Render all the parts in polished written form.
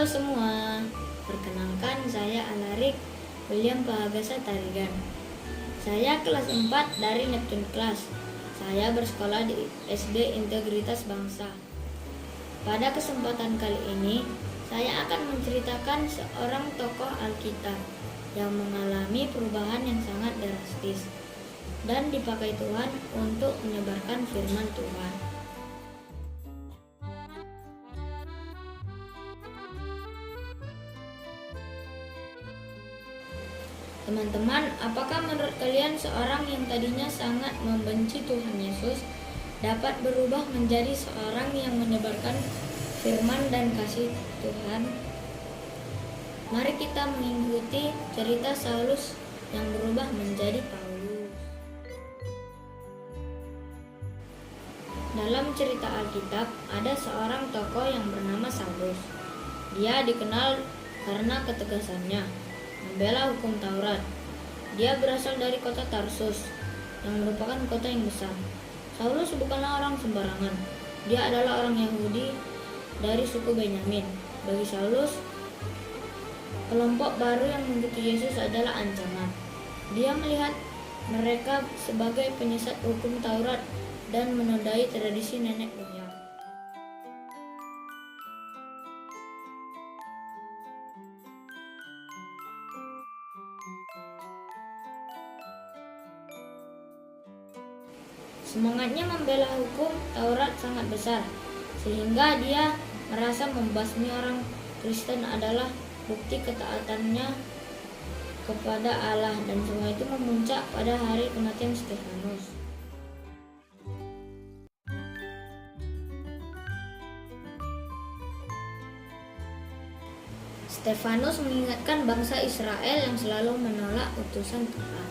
Halo semua, perkenalkan saya Alarik William Pahagasa Tarigan. Saya kelas 4 dari Neptune Class. Saya bersekolah di SD Integritas Bangsa. Pada kesempatan kali ini, saya akan menceritakan seorang tokoh Alkitab yang mengalami perubahan yang sangat drastis dan dipakai Tuhan untuk menyebarkan firman Tuhan. Teman-teman, apakah menurut kalian seorang yang tadinya sangat membenci Tuhan Yesus dapat berubah menjadi seorang yang menyebarkan firman dan kasih Tuhan? Mari kita mengikuti cerita Saulus yang berubah menjadi Paulus. Dalam cerita Alkitab, ada seorang tokoh yang bernama Saulus. Dia dikenal karena ketegasannya membela hukum Taurat. Dia berasal dari kota Tarsus, yang merupakan kota yang besar. Saulus bukanlah orang sembarangan. Dia adalah orang Yahudi dari suku Benyamin. Bagi Saulus, kelompok baru yang mengikuti Yesus adalah ancaman. Dia melihat mereka sebagai penyesat hukum Taurat dan menodai tradisi nenek moyang. Semangatnya membela hukum Taurat sangat besar, sehingga dia merasa membasmi orang Kristen adalah bukti ketaatannya kepada Allah, dan semua itu memuncak pada hari kematian Stefanus. Stefanus mengingatkan bangsa Israel yang selalu menolak utusan Tuhan,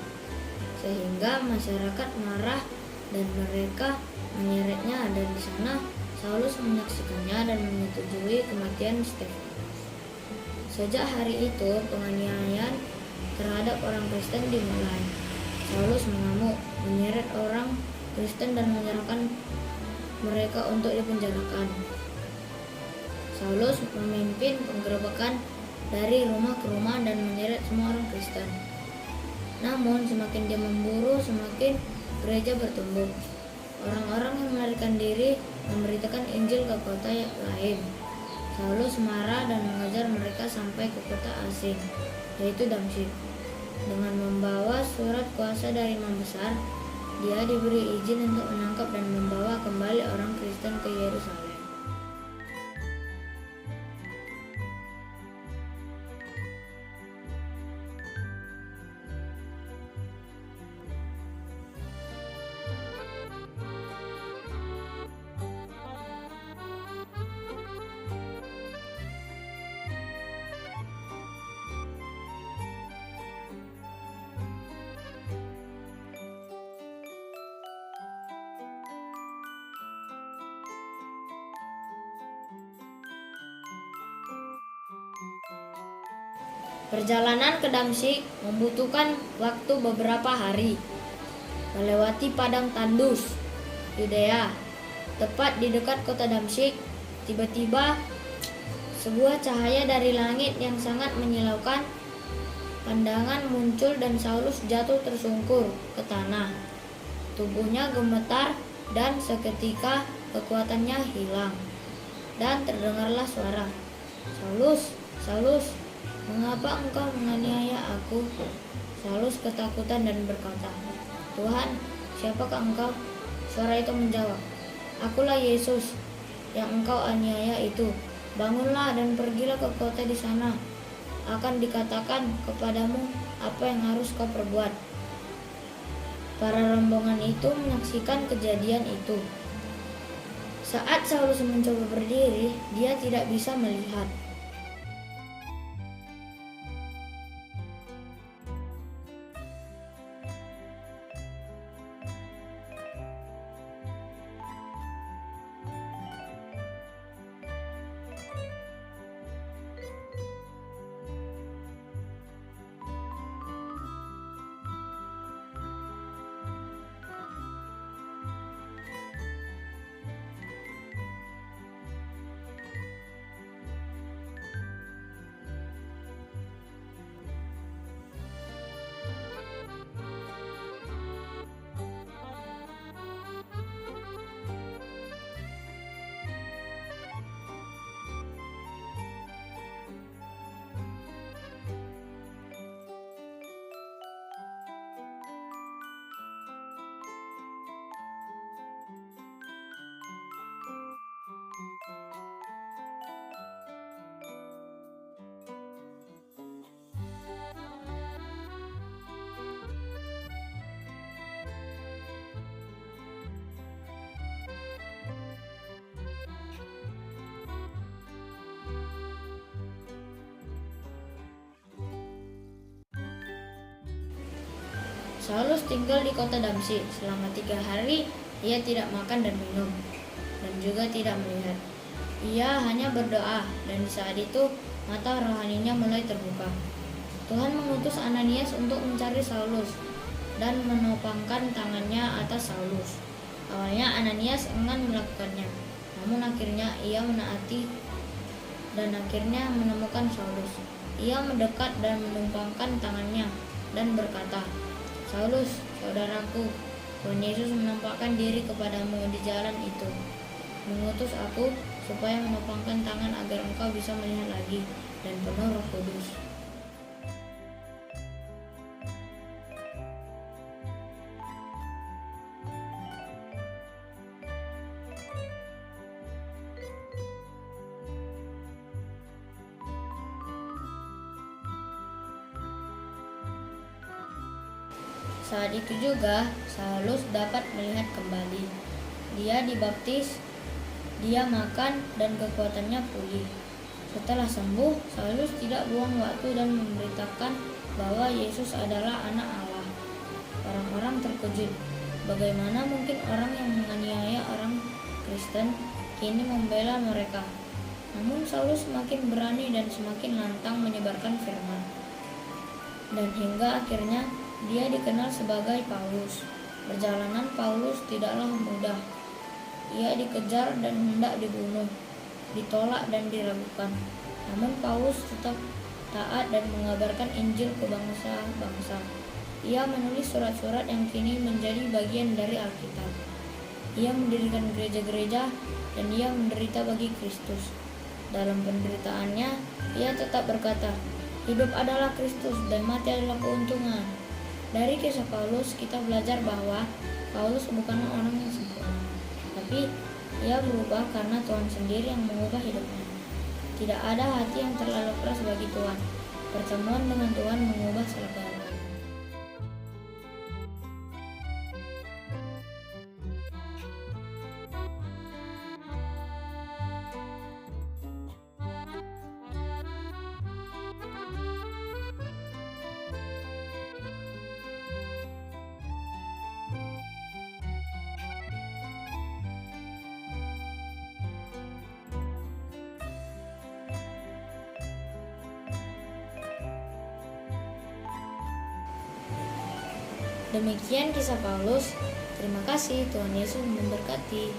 sehingga masyarakat marah dan mereka menyeretnya, dan di sana Saulus menyaksikannya dan menyetujui kematian Stefanus. Sejak hari itu penganiayaan terhadap orang Kristen dimulai. Saulus mengamuk, menyeret orang Kristen dan menyerahkan mereka untuk dipenjarakan. Saulus memimpin penggerebekan dari rumah ke rumah dan menyeret semua orang Kristen. Namun semakin dia memburu, semakin gereja bertumbuh. Orang-orang yang melarikan diri memberitakan Injil ke kota lain. Saulus marah dan mengejar mereka sampai ke kota asing, yaitu Damsyik. Dengan membawa surat kuasa dari imam besar, dia diberi izin untuk menangkap dan membawa kembali orang Kristen ke Yerusalem. Perjalanan ke Damsyik membutuhkan waktu beberapa hari. Melewati padang tandus, Yudea, tepat di dekat kota Damsyik, tiba-tiba sebuah cahaya dari langit yang sangat menyilaukan pandangan muncul dan Saulus jatuh tersungkur ke tanah. Tubuhnya gemetar dan seketika kekuatannya hilang. Dan terdengarlah suara, "Saulus, Saulus, mengapa engkau menganiaya aku?" Saulus ketakutan dan berkata, "Tuhan, siapakah engkau?" Suara itu menjawab, "Akulah Yesus yang engkau aniaya itu. Bangunlah dan pergilah ke kota di sana. Akan dikatakan kepadamu apa yang harus kau perbuat." Para rombongan itu menyaksikan kejadian itu. Saat Saulus mencoba berdiri, dia tidak bisa melihat. Saulus tinggal di kota Damsyik. Selama 3 hari ia tidak makan dan minum, dan juga tidak melihat. Ia hanya berdoa, dan di saat itu mata rohaninya mulai terbuka. Tuhan mengutus Ananias untuk mencari Saulus dan menopangkan tangannya atas Saulus. Awalnya Ananias enggan melakukannya, namun akhirnya ia menaati dan akhirnya menemukan Saulus. Ia mendekat dan menumpangkan tangannya dan berkata, "Saulus, saudaraku, Tuhan Yesus menampakkan diri kepadamu di jalan itu, mengutus aku supaya menopangkan tangan agar engkau bisa melihat lagi dan penuh Roh Kudus." Saat itu juga Saulus dapat melihat kembali. Dia dibaptis, dia makan, dan kekuatannya pulih. Setelah sembuh, Saulus tidak buang waktu dan memberitakan bahwa Yesus adalah Anak Allah. Orang-orang terkejut. Bagaimana mungkin orang yang menganiaya orang Kristen kini membela mereka? Namun Saulus semakin berani dan semakin lantang menyebarkan firman. Dan hingga akhirnya dia dikenal sebagai Paulus. Perjalanan Paulus tidaklah mudah. Ia dikejar dan hendak dibunuh, ditolak dan diragukan. Namun Paulus tetap taat dan mengabarkan Injil ke bangsa-bangsa. Ia menulis surat-surat yang kini menjadi bagian dari Alkitab. Ia mendirikan gereja-gereja dan ia menderita bagi Kristus. Dalam penderitaannya, ia tetap berkata, "Hidup adalah Kristus dan mati adalah keuntungan." Dari kisah Paulus, kita belajar bahwa Paulus bukanlah orang yang sempurna, tapi ia berubah karena Tuhan sendiri yang mengubah hidupnya. Tidak ada hati yang terlalu keras bagi Tuhan. Pertemuan dengan Tuhan mengubah segala. Demikian kisah Paulus. Terima kasih, Tuhan Yesus memberkati.